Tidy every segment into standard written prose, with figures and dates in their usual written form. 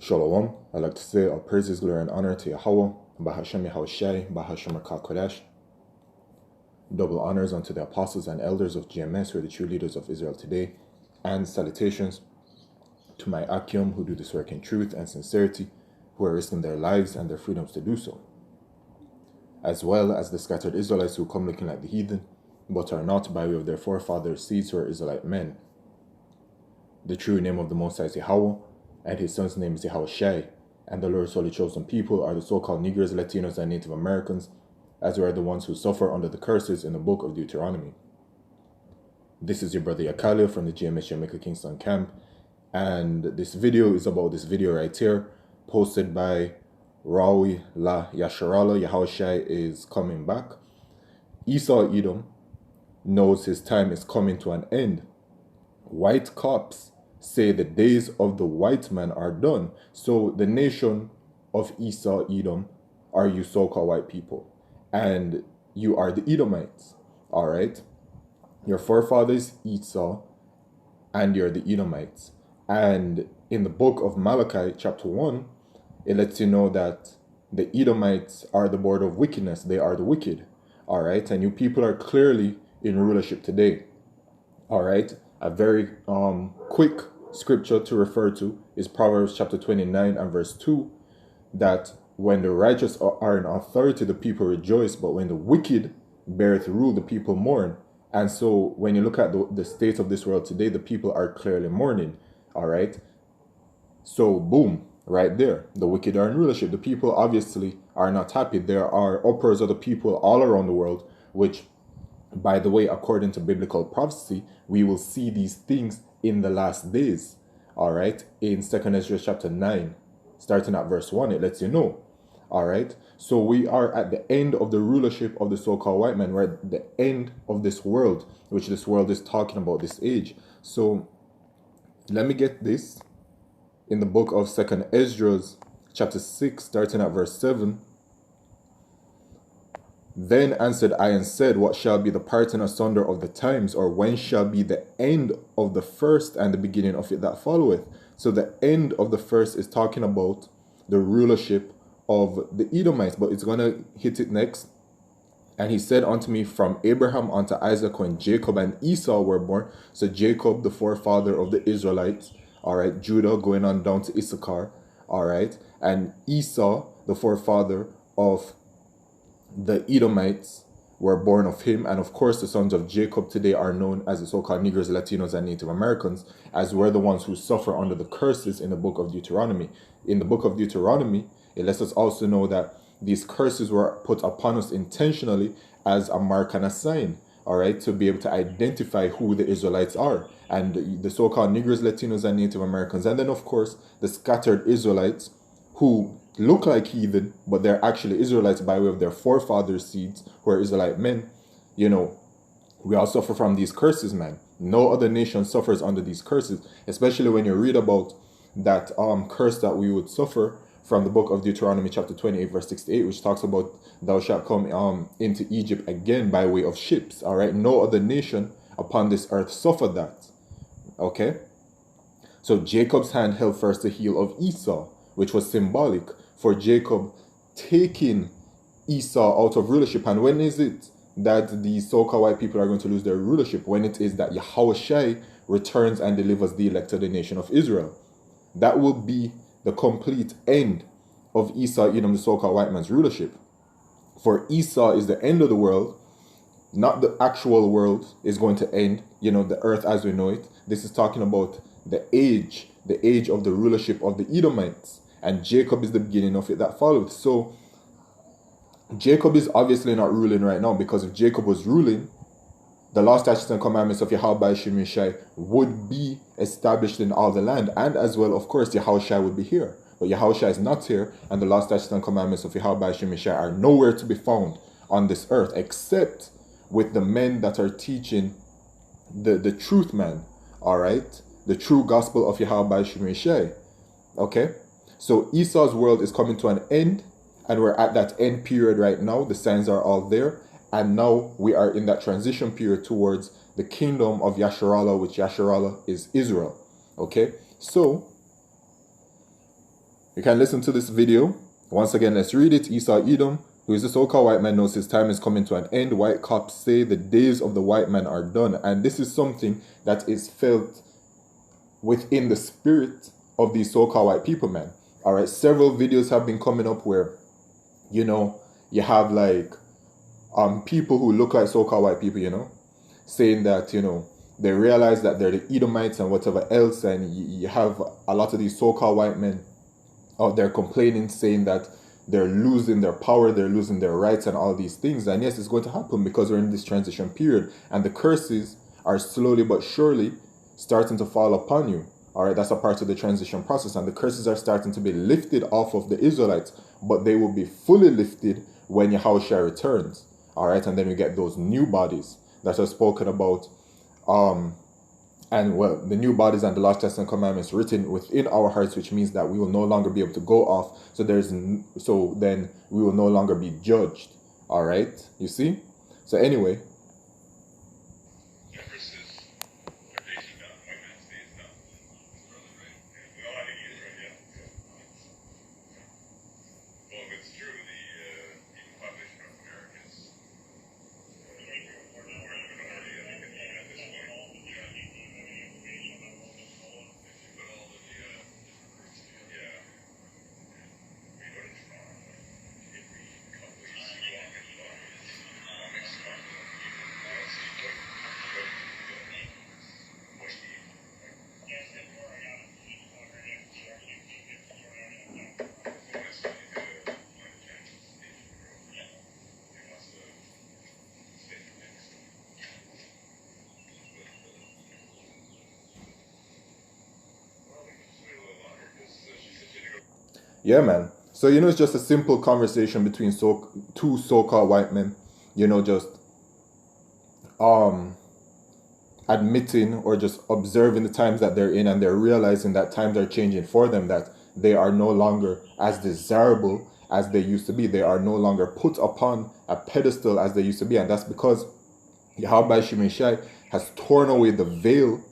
Shalom. I'd like to say all praises, glory, and honor to Yahweh, Bahashem Yahushai, Bahashem Kodesh. Double honors unto the apostles and elders of GMS, who are the true leaders of Israel today, and salutations to my Akim, who do this work in truth and sincerity, who are risking their lives and their freedoms to do so, as well as the scattered Israelites who come looking like the heathen, but are not, by way of their forefathers' seeds who are Israelite men. The true name of the Most High is Yahweh, and his son's name is Yahushai, and the Lord's holy chosen people are the so-called Negroes, Latinos, and Native Americans, as we are the ones who suffer under the curses in the book of Deuteronomy. This is your brother Yakalia from the GMS Jamaica Kingston camp, and this video is about this video right here, posted by Rawi La Yasharala. Yahushai is coming back. Esau Edom knows his time is coming to an end. White cops say the days of the white man are done. So the nation of Esau Edom are you so-called white people, and you are the Edomites. All right, your forefathers Esau, and you're the Edomites. And in the book of Malachi chapter 1, it lets you know that the Edomites are the board of wickedness. They are the wicked. All right, and you people are clearly in rulership today. All right, a very quick scripture to refer to is Proverbs chapter 29 and verse 2, that when the righteous are in authority, the people rejoice, but when the wicked beareth rule, the people mourn. And so when you look at the state of this world today, the people are clearly mourning. All right, so boom, right there, the wicked are in rulership. The people obviously are not happy. There are uproars of the people all around the world, which, by the way, according to biblical prophecy, we will see these things in the last days. All right, in 2nd Ezra chapter 9, starting at verse 1, it lets you know. All right, so we are at the end of the rulership of the so-called white man. We're at the end of this world, which this world is talking about, this age. So let me get this in the book of 2nd Ezra chapter 6, starting at verse 7. Then answered I and said, what shall be the parting asunder of the times, or when shall be the end of the first and the beginning of it that followeth? So the end of the first is talking about the rulership of the Edomites, but it's going to hit it next. And he said unto me, from Abraham unto Isaac, when Jacob and Esau were born. So Jacob, the forefather of the Israelites, all right, Judah going on down to Issachar, all right, and Esau, the forefather of the Edomites, were born of him. And of course, the sons of Jacob today are known as the so-called Negroes, Latinos, and Native Americans, as we're the ones who suffer under the curses in the book of Deuteronomy. In the book of Deuteronomy, it lets us also know that these curses were put upon us intentionally as a mark and a sign, all right, to be able to identify who the Israelites are, and the so-called Negroes, Latinos, and Native Americans. And then, of course, the scattered Israelites who look like heathen, but they're actually Israelites by way of their forefathers' seeds, who are Israelite men. You know, we all suffer from these curses, man. No other nation suffers under these curses, especially when you read about that curse that we would suffer from the book of Deuteronomy chapter 28 verse 68, which talks about thou shalt come into Egypt again by way of ships. All right, no other nation upon this earth suffered that. Okay, so Jacob's hand held first the heel of Esau, which was symbolic for Jacob taking Esau out of rulership. And when is it that the so-called white people are going to lose their rulership? When it is that Yahushai returns and delivers the elect to the nation of Israel. That will be the complete end of Esau Edom, the so-called white man's rulership. For Esau is the end of the world, not the actual world is going to end, you know, the earth as we know it. This is talking about the age of the rulership of the Edomites, and Jacob is the beginning of it that followed. So Jacob is obviously not ruling right now, because if Jacob was ruling, the law, statutes, and commandments of Yahweh Shemishai would be established in all the land, and as well, of course, Yahushai would be here. But Yahushai is not here, and the law, statutes, and commandments of Yahweh Shemishai are nowhere to be found on this earth, except with the men that are teaching the truth, man. All right, the true gospel of Yahweh Shemishai. Okay, so Esau's world is coming to an end, and we're at that end period right now. The signs are all there. And now we are in that transition period towards the kingdom of Yasharallah, which Yasharallah is Israel. Okay, so You can listen to this video. Once again, let's read it. Esau Edom, who is a so-called white man, knows his time is coming to an end. White cops say the days of the white man are done. And this is something that is felt within the spirit of these so-called white people, man. All right, several videos have been coming up where, you know, you have like people who look like so-called white people, you know, saying that, you know, they realize that they're the Edomites and whatever else, and you have a lot of these so-called white men out there complaining, saying that they're losing their power, they're losing their rights and all these things. And yes, it's going to happen because we're in this transition period, and the curses are slowly but surely starting to fall upon you. All right, that's a part of the transition process, and the curses are starting to be lifted off of the Israelites, but they will be fully lifted when Yahushua returns. All right, and then we get those new bodies that are spoken about, and well, the new bodies and the last Testament commandments written within our hearts, which means that we will no longer be able to go off. So then we will no longer be judged. All right, you see. So anyway. Yeah, man. So, you know, it's just a simple conversation between two so-called white men, you know, just admitting or just observing the times that they're in, and they're realizing that times are changing for them, that they are no longer as desirable as they used to be. They are no longer put upon a pedestal as they used to be. And that's because Yahweh Shemeshai has torn away the veil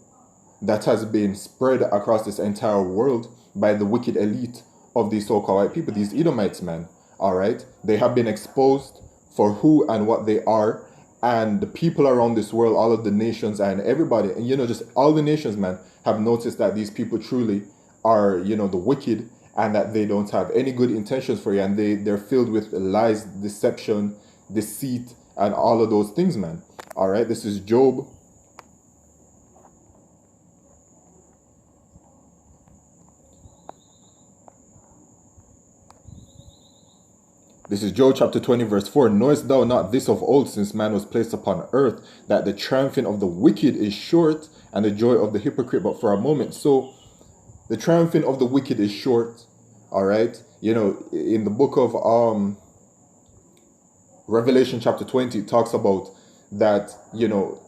that has been spread across this entire world by the wicked elite of these so-called white people, these Edomites, man. All right, they have been exposed for who and what they are, and the people around this world, all of the nations and everybody, and, you know, just all the nations, man, have noticed that these people truly are, you know, the wicked, and that they don't have any good intentions for you, and they're filled with lies, deception, deceit, and all of those things, man. All right, this is Job. This is Job chapter 20 verse 4. Knowest thou not this of old, since man was placed upon earth, that the triumphing of the wicked is short, and the joy of the hypocrite but for a moment? So the triumphing of the wicked is short. All right, you know, in the book of Revelation chapter 20, it talks about that, you know,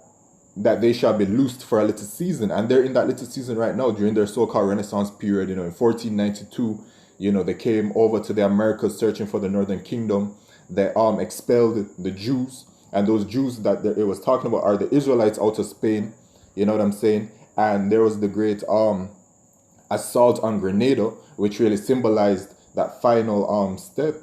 that they shall be loosed for a little season, and they're in that little season right now during their so-called Renaissance period. You know, in 1492, you know, they came over to the Americas searching for the Northern Kingdom. They expelled the Jews, and those Jews that it was talking about are the Israelites out of Spain. You know what I'm saying? And there was the great assault on Grenada, which really symbolized that final step,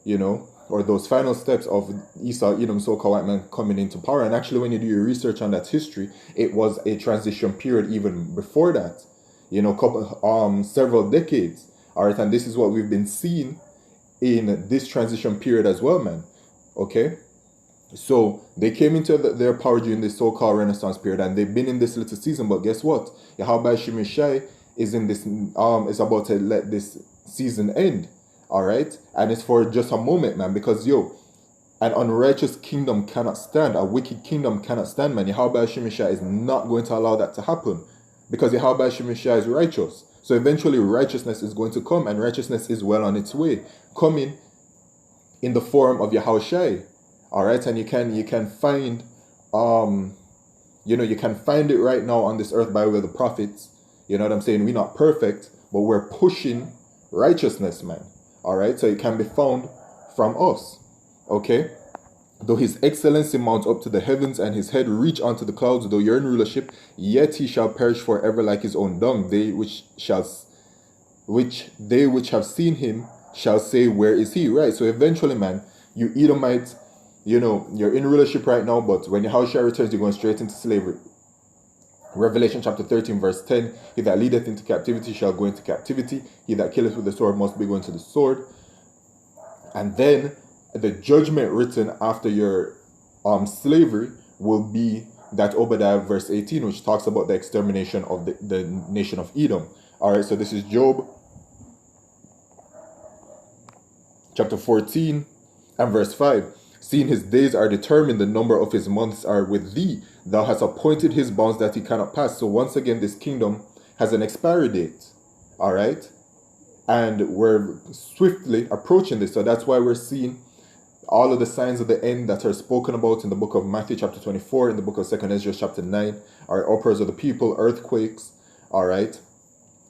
you know, or those final steps of Esau Edom, so-called white man, coming into power. And actually, when you do your research on that history, it was a transition period even before that, you know, several decades. All right, and this is what we've been seeing in this transition period as well, man. Okay, so they came into their power during this so-called Renaissance period, and they've been in this little season. But guess what? Yahweh Shemeshai is in this is about to let this season end. All right, and it's for just a moment, man, because an unrighteous kingdom cannot stand, a wicked kingdom cannot stand, man. Yahweh Shemeshai is not going to allow that to happen, because Yahweh Shemeshai is righteous. So eventually righteousness is going to come, and righteousness is well on its way, coming in the form of Yahushai. All right, and you can find you can find it right now on this earth by way of the prophets. You know what I'm saying? We're not perfect, but we're pushing righteousness, man. All right, so it can be found from us. Okay, though his excellency mounts up to the heavens, and his head reach unto the clouds, though you're in rulership, yet he shall perish forever like his own dung. They which shall which they which have seen him shall say, where is he? Right. So eventually, man, you Edomites, you're in rulership right now, but when Yahushua returns, you're going straight into slavery. Revelation chapter 13 verse 10, he that leadeth into captivity shall go into captivity. He that killeth with the sword must be going to the sword. And then the judgment written after your slavery will be that Obadiah verse 18, which talks about the extermination of the nation of Edom. All right, so this is Job chapter 14 and verse 5. Seeing his days are determined, the number of his months are with thee. Thou hast appointed his bounds that he cannot pass. So once again, this kingdom has an expiry date. All right. And we're swiftly approaching this. So that's why we're seeing all of the signs of the end that are spoken about in the book of Matthew chapter 24, in the book of 2nd Ezra chapter 9, our uproars of the people, earthquakes. All right.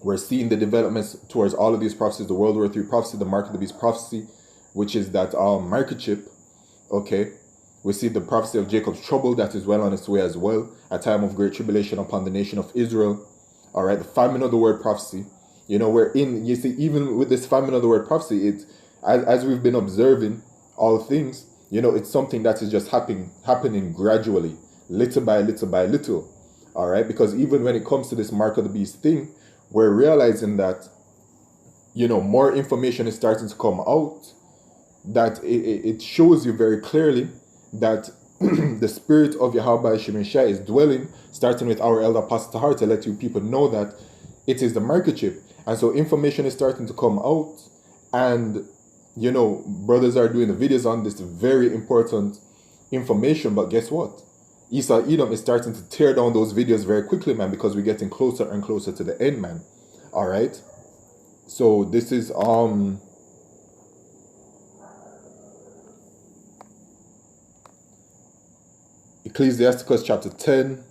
We're seeing the developments towards all of these prophecies, the World War III prophecy, the Mark of the Beast prophecy, which is that microchip. Okay, we see the prophecy of Jacob's trouble that is well on its way as well, a time of great tribulation upon the nation of Israel. All right, the famine of the word prophecy. You see, even with this famine of the word prophecy, it's as we've been observing all things, it's something that is just happening gradually, little by little by little. All right, because even when it comes to this mark of the beast thing, we're realizing that, more information is starting to come out, that it shows you very clearly that the spirit of Yahweh Shemeshai is dwelling, starting with our elder Pastor Tahar, to let you people know that it is the microchip. And so information is starting to come out, and brothers are doing the videos on this very important information. But guess what? Esau Edom is starting to tear down those videos very quickly, man, because we're getting closer and closer to the end, man. All right. So this is Ecclesiasticus chapter 10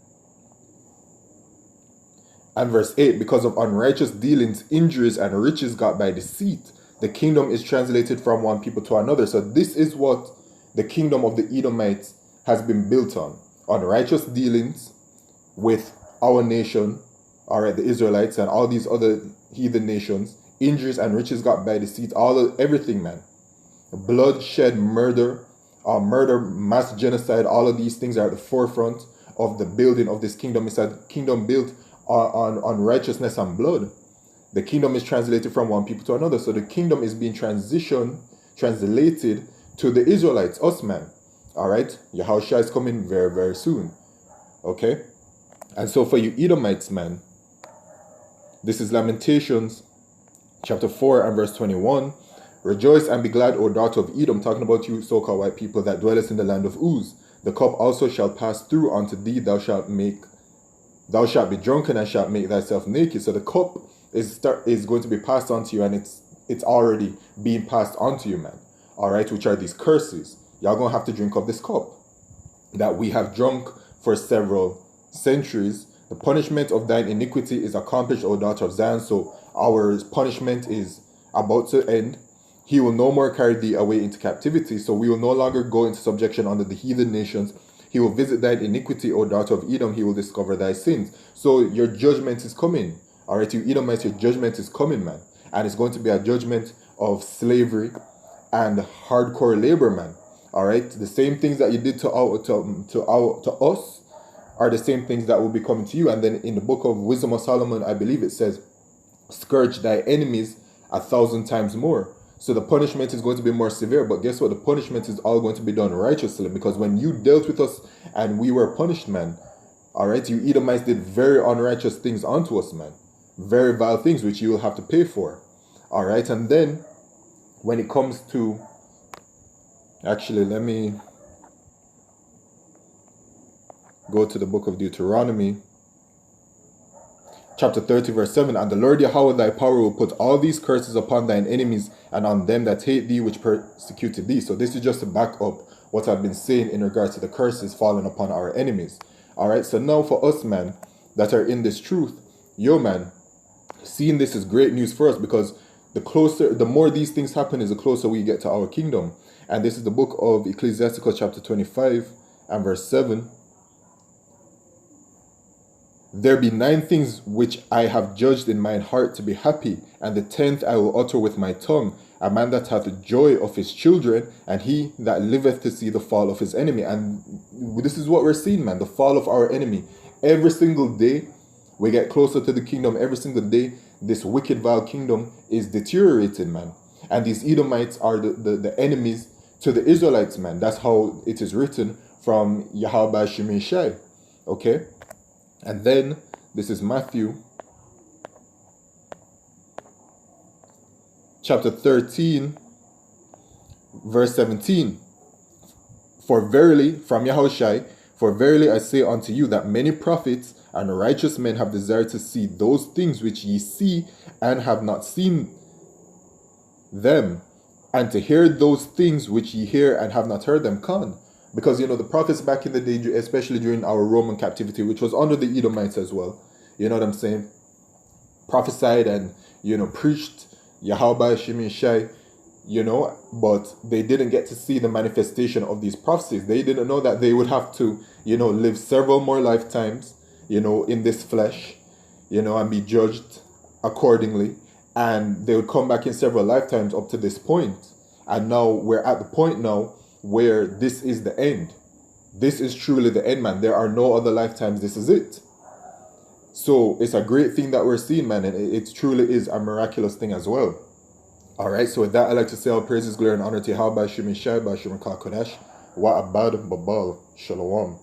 and verse 8. Because of unrighteous dealings, injuries, and riches got by deceit, the kingdom is translated from one people to another. So this is what the kingdom of the Edomites has been built on. Unrighteous dealings with our nation, all right, the Israelites and all these other heathen nations. Injuries and riches got by deceit, everything, man. Bloodshed, murder, mass genocide, all of these things are at the forefront of the building of this kingdom. It's a kingdom built on righteousness and blood. The kingdom is translated from one people to another. So the kingdom is being translated to the Israelites, us, man. All right? Yahushua is coming very, very soon. Okay? And so for you Edomites, man, this is Lamentations chapter 4 and verse 21. Rejoice and be glad, O daughter of Edom, talking about you so-called white people that dwellest in the land of Uz. The cup also shall pass through unto thee, thou shalt be drunken and shalt make thyself naked. So the cup is going to be passed on to you, and it's already being passed on to you, man. All right, which are these curses. Y'all gonna have to drink of this cup that we have drunk for several centuries. The punishment of thine iniquity is accomplished, O daughter of Zion. So our punishment is about to end. He will no more carry thee away into captivity. So we will no longer go into subjection under the heathen nations. He will visit thine iniquity, O daughter of Edom. He will discover thy sins. So your judgment is coming. All right, you Edomites, your judgment is coming, man. And it's going to be a judgment of slavery and hardcore labor, man. All right, the same things that you did to us are the same things that will be coming to you. And then in the book of Wisdom of Solomon, I believe it says, scourge thy enemies 1,000 times more. So the punishment is going to be more severe, but guess what? The punishment is all going to be done righteously, because when you dealt with us and we were punished, man, all right, you Edomites did very unrighteous things unto us, man. Very vile things, which you will have to pay for. All right, and then when it comes to, actually, let me go to the book of Deuteronomy, chapter 30, verse 7. And the Lord Yahweh thy power will put all these curses upon thine enemies and on them that hate thee, which persecuted thee. So this is just to back up what I've been saying in regards to the curses falling upon our enemies. All right, so now for us, man, that are in this truth, yo, man, seeing this is great news for us, because the more these things happen is the closer we get to our kingdom. And this is the book of Ecclesiasticus chapter 25 and verse 7. There be 9 things which I have judged in mine heart to be happy, and the 10th I will utter with my tongue. A man that hath joy of his children, and he that liveth to see the fall of his enemy. And this is what we're seeing, man, the fall of our enemy. Every single day we get closer to the kingdom. Every single day this wicked, vile kingdom is deteriorating, man. And these Edomites are the enemies to the Israelites, man. That's how it is written from Yahweh Shemeshai. Okay? And then, this is Matthew chapter 13, verse 17. For verily, from Yahushai, for verily I say unto you that many prophets and righteous men have desired to see those things which ye see and have not seen them, and to hear those things which ye hear and have not heard them come. Because, the prophets back in the day, especially during our Roman captivity, which was under the Edomites as well, you know what I'm saying, prophesied and, preached Yahweh Shemeshai, but they didn't get to see the manifestation of these prophecies. They didn't know that they would have to, live several more lifetimes, in this flesh, and be judged accordingly. And they would come back in several lifetimes up to this point. And now we're at the point now where this is the end. This is truly the end, man. There are no other lifetimes. This is it. So it's a great thing that we're seeing, man. And it truly is a miraculous thing as well. All right. So with that, I'd like to say all praises, glory, and honor to Yahweh Shemeshai, Bashim Kodesh, Wa Abad Babal, Shalom.